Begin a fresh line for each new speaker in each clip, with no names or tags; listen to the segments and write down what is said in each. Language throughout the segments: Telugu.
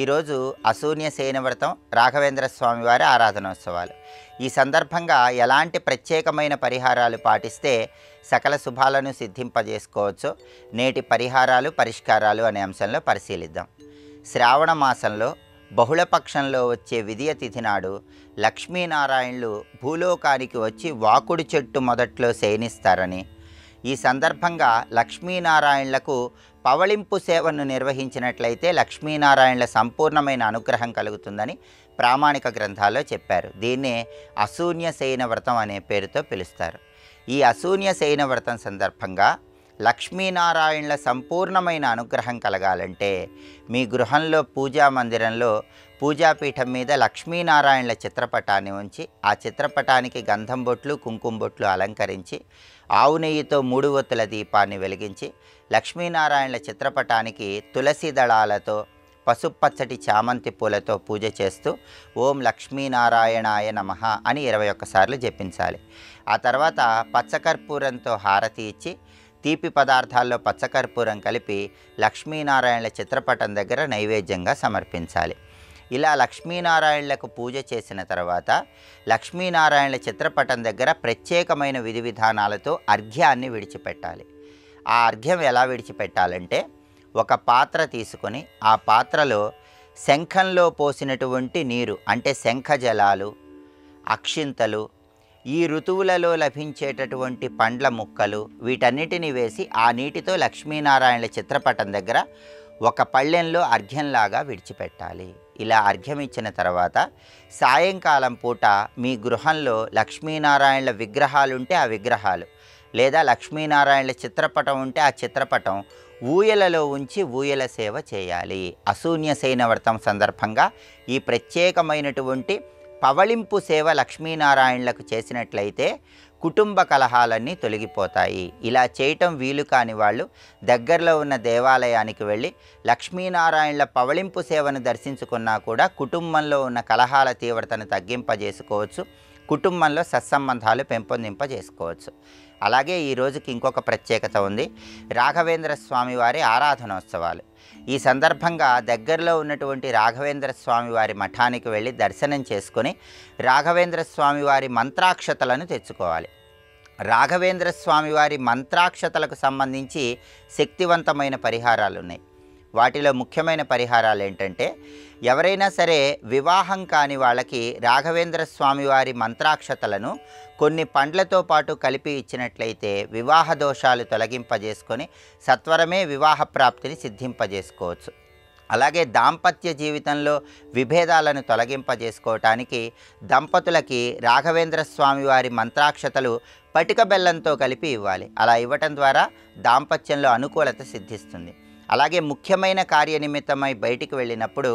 ఈరోజు అశూన్య శయన వ్రతం, రాఘవేంద్ర స్వామి వారి ఆరాధనోత్సవాలు. ఈ సందర్భంగా ఎలాంటి ప్రత్యేకమైన పరిహారాలు పాటిస్తే సకల శుభాలను సిద్ధింపజేసుకోవచ్చో నేటి పరిహారాలు, పరిష్కారాలు అనే అంశంలో పరిశీలిద్దాం. శ్రావణ మాసంలో బహుళపక్షంలో వచ్చే విదియ తిథి నాడు లక్ష్మీనారాయణులు భూలోకానికి వచ్చి వాకుడు చెట్టు మొదట్లో శయనిస్తారని, ఈ సందర్భంగా లక్ష్మీనారాయణులకు పవళింపు సేవను నిర్వహించినట్లయితే లక్ష్మీనారాయణుల సంపూర్ణమైన అనుగ్రహం కలుగుతుందని ప్రామాణిక గ్రంథాల్లో చెప్పారు. దీన్నే అశూన్య శయన వ్రతం అనే పేరుతో పిలుస్తారు. ఈ అశూన్య శయన వ్రతం సందర్భంగా లక్ష్మీనారాయణుల సంపూర్ణమైన అనుగ్రహం కలగాలంటే మీ గృహంలో పూజా మందిరంలో పూజాపీఠం మీద లక్ష్మీనారాయణుల చిత్రపటాన్ని ఉంచి ఆ చిత్రపటానికి గంధం బొట్లు, కుంకుమ బొట్లు అలంకరించి ఆవు నెయ్యితో 3 ఒత్తుల దీపాన్ని వెలిగించి లక్ష్మీనారాయణుల చిత్రపటానికి తులసి దళాలతో పసుపచ్చటి చామంతి పూలతో పూజ చేస్తూ ఓం లక్ష్మీనారాయణాయ నమః అని 21 సార్లు జపించాలి. ఆ తర్వాత పచ్చకర్పూరంతో హారతి ఇచ్చి తీపి పదార్థాల్లో పచ్చకర్పూరం కలిపి లక్ష్మీనారాయణుల చిత్రపటం దగ్గర నైవేద్యంగా సమర్పించాలి. ఇలా లక్ష్మీనారాయణులకు పూజ చేసిన తర్వాత లక్ష్మీనారాయణుల చిత్రపటం దగ్గర ప్రత్యేకమైన విధి విధానాలతో అర్ఘ్యాన్ని విడిచిపెట్టాలి. ఆ అర్ఘ్యం ఎలా విడిచిపెట్టాలంటే, ఒక పాత్ర తీసుకొని ఆ పాత్రలో శంఖంలో పోసినటువంటి నీరు అంటే శంఖ జలాలు, అక్షింతలు, ఈ ఋతువులలో లభించేటటువంటి పండ్ల ముక్కలు వీటన్నిటిని వేసి ఆ నీటితో లక్ష్మీనారాయణుల చిత్రపటం దగ్గర ఒక పళ్ళెంలో అర్ఘ్యంలాగా విడిచిపెట్టాలి. ఇలా అర్ఘ్యం ఇచ్చిన తర్వాత సాయంకాలం పూట మీ గృహంలో లక్ష్మీనారాయణుల విగ్రహాలుంటే ఆ విగ్రహాలు, లేదా లక్ష్మీనారాయణుల చిత్రపటం ఉంటే ఆ చిత్రపటం ఊయలలో ఉంచి ఊయల సేవ చేయాలి. అశూన్య శయన వ్రతం సందర్భంగా ఈ ప్రత్యేకమైనటువంటి పవళింపు సేవ లక్ష్మీనారాయణులకు చేసినట్లయితే కుటుంబ కలహాలన్నీ తొలగిపోతాయి. ఇలా చేయటం వీలు కాని వాళ్ళు దగ్గరలో ఉన్న దేవాలయానికి వెళ్ళి లక్ష్మీనారాయణుల పవళింపు సేవను దర్శించుకున్నా కూడా కుటుంబంలో ఉన్న కలహాల తీవ్రతను తగ్గింపజేసుకోవచ్చు, కుటుంబంలో సత్సంబంధాలు పెంపొందింపజేసుకోవచ్చు. అలాగే ఈ రోజుకి ఇంకొక ప్రత్యేకత ఉంది. రాఘవేంద్ర స్వామి వారి ఆరాధనోత్సవాలు. ఈ సందర్భంగా దగ్గరలో ఉన్నటువంటి రాఘవేంద్ర స్వామి వారి మఠానికి వెళ్ళి దర్శనం చేసుకొని రాఘవేంద్ర స్వామి వారి మంత్రాక్షతలను తెచ్చుకోవాలి. రాఘవేంద్ర స్వామి వారి మంత్రాక్షతలకు సంబంధించి శక్తివంతమైన పరిహారాలు ఉన్నాయి. వాటిలో ముఖ్యమైన పరిహారాలు ఏంటంటే, ఎవరైనా సరే వివాహం కాని వాళ్ళకి రాఘవేంద్ర స్వామి వారి మంత్రాక్షతలను కొన్ని పండ్లతో పాటు కలిపి ఇచ్చినట్లయితే వివాహ దోషాలు తొలగింపజేసుకొని సత్వరమే వివాహ ప్రాప్తిని సిద్ధింపజేసుకోవచ్చు. అలాగే దాంపత్య జీవితంలో విభేదాలను తొలగింపజేసుకోవటానికి దంపతులకి రాఘవేంద్ర స్వామి వారి మంత్రాక్షతలు పటిక బెల్లంతో కలిపి ఇవ్వాలి. అలా ఇవ్వటం ద్వారా దాంపత్యంలో అనుకూలత సిద్ధిస్తుంది. అలాగే ముఖ్యమైన కార్యనిమిత్తమై బయటికి వెళ్ళినప్పుడు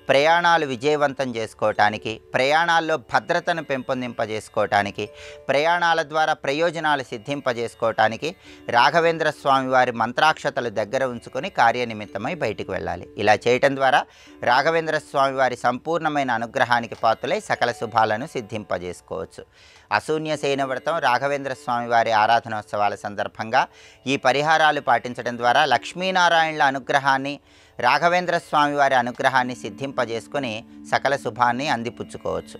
ప్రయాణాలు విజయవంతం చేసుకోవటానికి, ప్రయాణాల్లో భద్రతను పెంపొందింపజేసుకోవటానికి, ప్రయాణాల ద్వారా ప్రయోజనాలు సిద్ధింపజేసుకోవటానికి రాఘవేంద్ర స్వామి వారి మంత్రాక్షతలు దగ్గర ఉంచుకొని కార్యనిమిత్తమై బయటికి వెళ్ళాలి. ఇలా చేయటం ద్వారా రాఘవేంద్ర స్వామి వారి సంపూర్ణమైన అనుగ్రహానికి పాత్రులై సకల శుభాలను సిద్ధింపజేసుకోవచ్చు. అశూన్య శయన వ్రతం, రాఘవేంద్ర స్వామి వారి ఆరాధనోత్సవాల సందర్భంగా ఈ పరిహారాలు పాటించడం ద్వారా లక్ష్మీనారాయణుల అనుగ్రహాన్ని, రాఘవేంద్ర స్వామి వారి అనుగ్రహాన్ని సిద్ధింపజేసుకొని సకల శుభాన్ని అందిపుచ్చుకోవచ్చు.